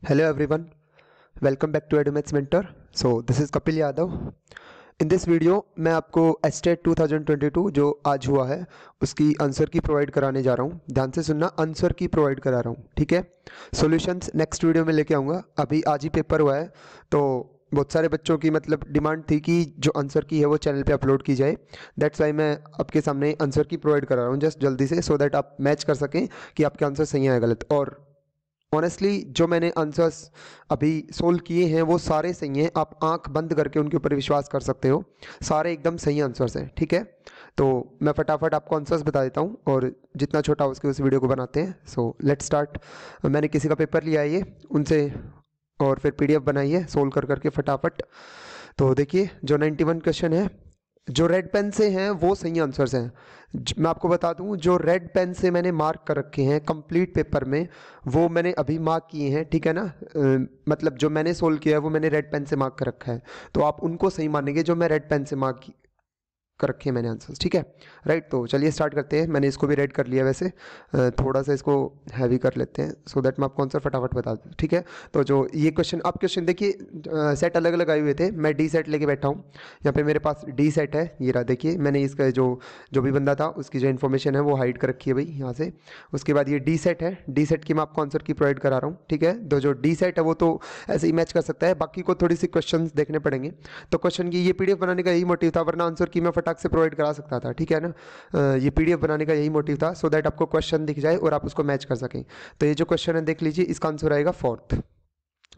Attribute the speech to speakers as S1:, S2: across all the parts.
S1: Hello everyone, welcome back to EduMaths Mentor. So this is Kapil Yadav. In this video मैं आपको estate 2022 जो आज हुआ है उसकी आंसर की प्रोवाइड कराने जा रहा हूँ. ध्यान से सुनना, आंसर की प्रोवाइड करा रहा हूँ, ठीक है. सॉल्यूशंस नेक्स्ट वीडियो में लेके आऊँगा. अभी आज ही पेपर हुआ है तो बहुत सारे बच्चों की मतलब डिमांड थी कि जो आंसर की है वो चैनल पे अपलोड की जाए. दैट्स वाई मैं आपके सामने आंसर की प्रोवाइड करा रहा हूँ जस्ट जल्दी से, सो दैट आप मैच कर सकें कि आपके आंसर सही है या गलत. और ऑनेस्टली जो मैंने आंसर्स अभी सोल्व किए हैं वो सारे सही हैं. आप आंख बंद करके उनके ऊपर विश्वास कर सकते हो, सारे एकदम सही आंसर्स हैं, ठीक है. तो मैं फटाफट आपको आंसर्स बता देता हूँ और जितना छोटा हो उसके उस वीडियो को बनाते हैं. So let's start. मैंने किसी का पेपर लिया है ये उनसे और फिर पीडीएफ बनाई है सोल्व कर करके फटाफट. तो देखिए जो 91 क्वेश्चन है जो रेड पेन से हैं वो सही आंसर्स हैं. मैं आपको बता दूं जो रेड पेन से मैंने मार्क कर रखे हैं कंप्लीट पेपर में वो मैंने अभी मार्क किए हैं, ठीक है ना. मतलब जो मैंने सोल्व किया है वो मैंने रेड पेन से मार्क कर रखा है, तो आप उनको सही मानेंगे जो मैं रेड पेन से मार्क कर रखे हैं मैंने आंसर्स, ठीक है. राइट, तो चलिए स्टार्ट करते हैं. मैंने इसको भी रेड कर लिया वैसे, थोड़ा सा इसको हैवी कर लेते हैं सो दैट मैं आपको आंसर फटाफट बता दूँ, ठीक है. तो जो ये क्वेश्चन, आप क्वेश्चन देखिए सेट अलग अलग आए हुए थे. मैं डी सेट लेके बैठा हूँ यहाँ पे, मेरे पास डी सेट है, ये रहा देखिए. मैंने इसका जो भी बंदा था उसकी जो इन्फॉर्मेशन है वो हाइड कर रखी है भाई यहाँ से. उसके बाद ये डी सेट है, डी सेट की मैं आपको आंसर की प्रोवाइड करा रहा हूँ, ठीक है. तो जो डी सेट है वो तो ऐसे ही मैच कर सकता है, बाकी को थोड़ी सी क्वेश्चन देखने पड़ेंगे. तो क्वेश्चन की ये पीडीएफ बनाने का यही मोटिव था, वरना आंसर की मैं फटाक से प्रोवाइड करा सकता था, ठीक है ना. ये पीडीएफ बनाने का यही मोटिव था सो दैट आपको क्वेश्चन दिख जाए और आप उसको मैच कर सकें. तो ये जो क्वेश्चन है देख लीजिए, इसका आंसर आएगा फोर्थ,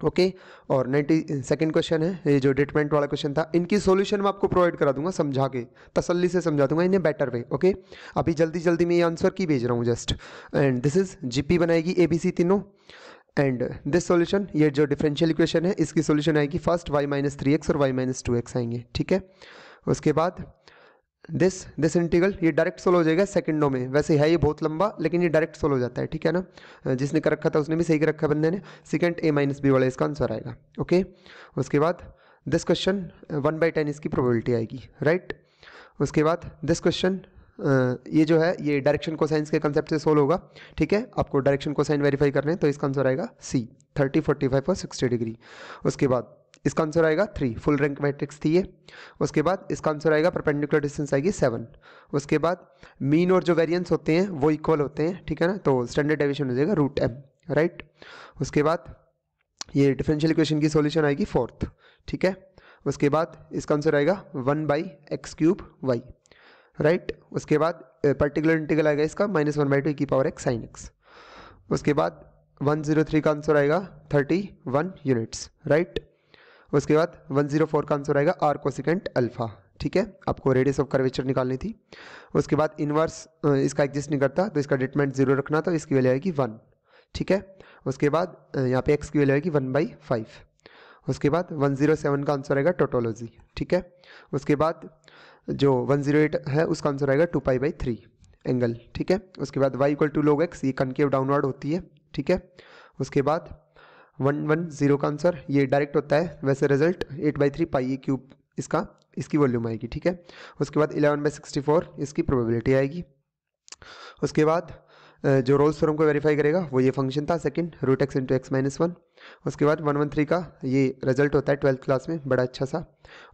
S1: ओके. और 92nd क्वेश्चन है, ये जो डिटरमिनेंट वाला क्वेश्चन था, इनकी सॉल्यूशन मैं आपको प्रोवाइड करा दूंगा समझा के, तसल्ली से समझा दूंगा इन्हें बेटर वे, ओके. अभी जल्दी जल्दी मैं ये आंसर की भेज रहा हूँ just. And this is GP बनाएगी एबीसी तीनों. एंड दिस सॉल्यूशन, ये जो डिफरेंशियल इक्वेशन है इसकी सॉल्यूशन आएगी फर्स्ट y-3x और y-2x आएंगे, ठीक है. उसके बाद दिस इंटीग्रल ये डायरेक्ट सोल्व हो जाएगा सेकंडों में. वैसे है ये बहुत लंबा लेकिन ये डायरेक्ट सोल्व हो जाता है, ठीक है ना. जिसने कर रखा था उसने भी सही कर रखा बंदे ने. सेकंड a-b वाला इसका आंसर आएगा, ओके. उसके बाद दिस क्वेश्चन 1/10 इसकी प्रोबेबिलिटी आएगी, राइट. उसके बाद दिस क्वेश्चन ये जो है ये डायरेक्शन कोसाइंस के कंसेप्ट से सोल्व होगा, ठीक है. आपको डायरेक्शन कोसाइन वेरीफाई करने हैं तो इसका आंसर आएगा सी, 30, 45 और 60 डिग्री. उसके बाद इसका आंसर आएगा 3, फुल रैंक मैट्रिक्स थी ये. उसके बाद इसका आंसर आएगा परपेंडिकुलर डिस्टेंस आएगी 7. उसके बाद मीन और जो वेरिएंस होते हैं वो इक्वल होते हैं, ठीक है ना. तो स्टैंडर्ड डेविएशन हो जाएगा √m, राइट. उसके बाद ये डिफरेंशियल इक्वेशन की सॉल्यूशन आएगी फोर्थ, ठीक है. उसके बाद इसका आंसर आएगा 1/x³ y, राइट. उसके बाद पर्टिकुलर इंटीग्रल आएगा इसका -1/2e⁻x sin x. उसके बाद 103 का आंसर आएगा 31 यूनिट्स, राइट. उसके बाद 104 का आंसर आएगा r कोसेकेंट अल्फा, ठीक है. आपको रेडियस ऑफ कर्वेचर निकालनी थी. उसके बाद इनवर्स इसका एग्जिस्ट नहीं करता तो इसका डिटरमिनेंट 0 रखना, तो इसकी वैल्यू आएगी 1, ठीक है. उसके बाद यहाँ पे x की वैल्यू आएगी 1/5. उसके बाद 107 का आंसर आएगा टोटोलॉजी, ठीक है. उसके बाद जो 108 है उसका आंसर आएगा 2π/3 एंगल, ठीक है. उसके बाद y = log x, ये कनकेव डाउनवर्ड होती है, ठीक है. उसके बाद 110 का आंसर ये डायरेक्ट होता है, वैसे रिजल्ट 8/3 πe³ इसकी वॉल्यूम आएगी, ठीक है. उसके बाद 11/64 इसकी प्रोबेबिलिटी आएगी. उसके बाद जो रोल्स थ्योरम को वेरीफाई करेगा वो ये फंक्शन था सेकंड, √x × x-1. उसके बाद 113 का ये रिजल्ट होता है 12th क्लास में, बड़ा अच्छा सा.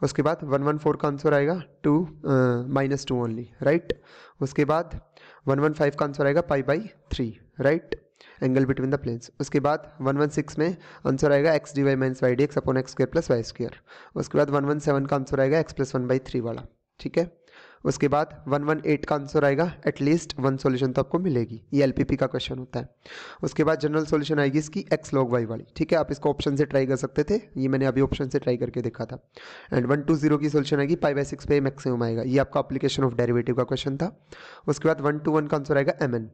S1: उसके बाद 114 का आंसर आएगा 2 ओनली, राइट. उसके बाद 115 का आंसर आएगा π/3, right, angle between the planes. उसके बाद 116 में आंसर आएगा x dy - y dx x² + y². उसके बाद 117 का आंसर आएगा x + 1/3 वाला, ठीक है. उसके बाद 118 का आंसर आएगा एटलीस्ट 1 सॉल्यूशन तो आपको मिलेगी, ये एलपीपी का क्वेश्चन होता है. उसके बाद जनरल सॉल्यूशन आएगी इसकी x log y वाली, ठीक है. आप इसको ऑप्शन से ट्राई कर सकते थे, ये मैंने अभी ऑप्शन से ट्राई करके देखा था. एंड 120 की सॉल्यूशन आएगी π/6 पे मैक्सिमम आएगा, ये आपका एप्लीकेशन ऑफ डेरिवेटिव का क्वेश्चन था. उसके बाद 121 का आंसर आएगा mn,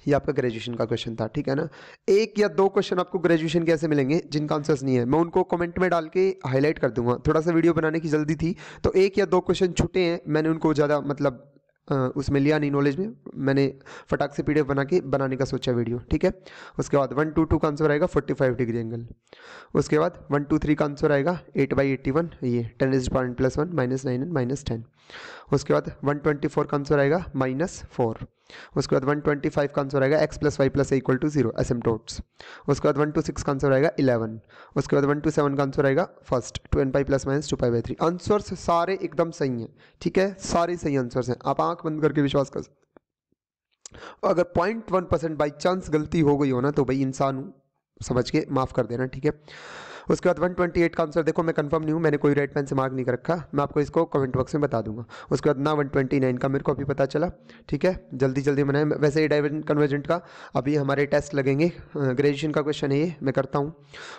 S1: ये आपका ग्रेजुएशन का क्वेश्चन था, ठीक है ना. 1 या 2 क्वेश्चन आपको ग्रेजुएशन कैसे मिलेंगे जिनका आंसर्स नहीं है, मैं उनको कमेंट में डाल के हाईलाइट कर दूंगा. थोड़ा सा वीडियो बनाने की जल्दी थी तो 1 या 2 क्वेश्चन छूटे हैं, मैंने उनको ज़्यादा मतलब उसमें लिया नहीं नॉलेज में, मैंने फटाक से पीडीएफ बनाने का सोचा वीडियो, ठीक है. उसके बाद 122 का आंसर आएगा 45 डिग्री एंगल. उसके बाद 123 का आंसर आएगा 8/81, ये 10⁻1 +1 -9 and -10. उसके बाद 124 का आंसर आएगा -4। उसके बाद 125 का आंसर आएगा x + y + a = 0 एसिम्प्टोट्स। उसके बाद 126 का आंसर आएगा 11। उसके बाद 127 का आंसर आएगा फर्स्ट 2n π ± 2π/3। आंसर्स सारे एकदम सही हैं, ठीक है, सारे सही आंसर्स हैं, आप आंख बंद करके विश्वास कर सकते। अगर 0.1% बाई चांस गलती हो गई हो ना, तो भाई इंसान हूँ, समझ के माफ़ कर देना, ठीक है। उसके बाद 128 का आंसर देखो, मैं कंफर्म नहीं हूँ, मैंने कोई रेड पेन से मार्क नहीं कर रखा, मैं आपको इसको कमेंट बॉक्स में बता दूंगा। उसके बाद ना 129 का मेरे को अभी पता चला, ठीक है, जल्दी जल्दी बनाए। वैसे ही डाइवर्जेंट कन्वर्जेंट का अभी हमारे टेस्ट लगेंगे, ग्रेजुएशन का क्वेश्चन है ये, मैं करता हूँ।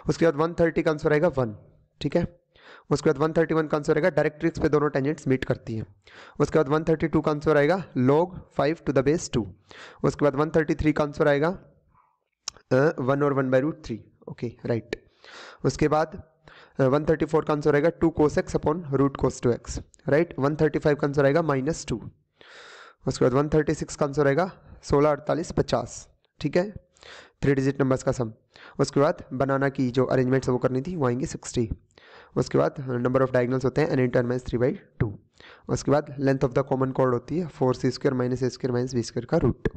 S1: उसके बाद 130 का आंसर आएगा 1, ठीक है। उसके बाद 131 का आंसर आएगा डायरेक्ट्रिक्स पे दोनों टेंजेंट्स मीट करती हैं। उसके बाद 132 का आंसर आएगा log 5 to the base 2। उसके बाद 133 का आंसर आएगा 1 और 1/√3, ओके राइट। उसके बाद 134 का आंसर आएगा 2 cos x upon √cos 2x, right. 135 का आंसर आएगा -2। उसके बाद 136 का आंसर आएगा 16, 48, 50, ठीक है, 3 डिजिट नंबर्स का सम। उसके बाद बनाना की जो अरेंजमेंट्स वो करनी थी वो आएंगी 60। उसके बाद नंबर ऑफ डायगोनल्स होते हैं n × n - 3/2। उसके बाद length of the common chord होती है 4c² - a² - b² का रूट।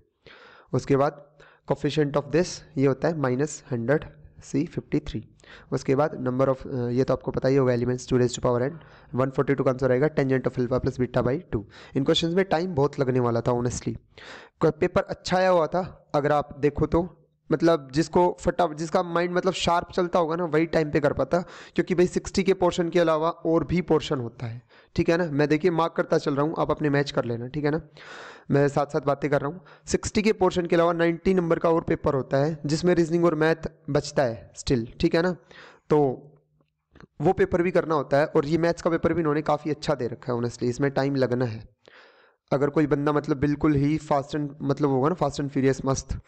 S1: उसके बाद कोफिशिएंट ऑफ दिस ये होता है -100c53। उसके बाद नंबर ऑफ, ये तो आपको पता ही होगा, एलिमेंट्स 2n। 142 का आंसर आएगा टेंजेंट ऑफ अल्फा + बीटा/2। इन क्वेश्चंस में टाइम बहुत लगने वाला था ऑनेस्टली, पेपर अच्छा आया हुआ था अगर आप देखो तो, मतलब जिसका माइंड मतलब शार्प चलता होगा ना, वही टाइम पे कर पाता, क्योंकि भाई 60 के पोर्शन के अलावा और भी पोर्शन होता है, ठीक है ना। मैं देखिए मार्क करता चल रहा हूँ, आप अपने मैच कर लेना, ठीक है ना, मैं साथ साथ बातें कर रहा हूँ। 60 के पोर्शन के अलावा 90 नंबर का और पेपर होता है जिसमें रीजनिंग और मैथ बचता है स्टिल, ठीक है ना, तो वो पेपर भी करना होता है। और ये मैथ्स का पेपर भी इन्होंने काफ़ी अच्छा दे रखा है ऑनेस्टली, इसमें टाइम लगना है। अगर कोई बंदा मतलब बिल्कुल ही फास्ट एंड मतलब होगा ना, फास्ट एंड फ्यूरियस मस्त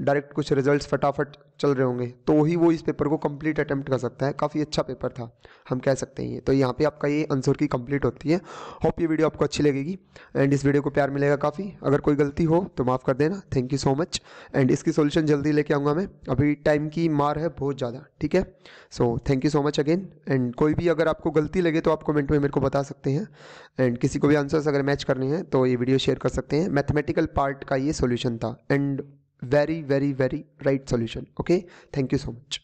S1: डायरेक्ट कुछ रिजल्ट्स फटाफट चल रहे होंगे, तो ही वो इस पेपर को कंप्लीट अटेम्प्ट कर सकता है। काफ़ी अच्छा पेपर था, हम कह सकते हैं। तो यहाँ पे आपका ये आंसर की कंप्लीट होती है। होप ये वीडियो आपको अच्छी लगेगी एंड इस वीडियो को प्यार मिलेगा काफ़ी। अगर कोई गलती हो तो माफ़ कर देना, thank you so much. And इसकी सोल्यूशन जल्दी लेके आऊँगा मैं, अभी टाइम की मार है बहुत ज़्यादा, ठीक है। So thank you so much again. And कोई भी अगर आपको गलती लगे तो आप कमेंट में मेरे को बता सकते हैं। एंड किसी को भी आंसर्स अगर मैच करने हैं तो ये वीडियो शेयर कर सकते हैं। मैथमेटिकल पार्ट का ये सोल्यूशन था and very very very right solution, okay. Thank you so much.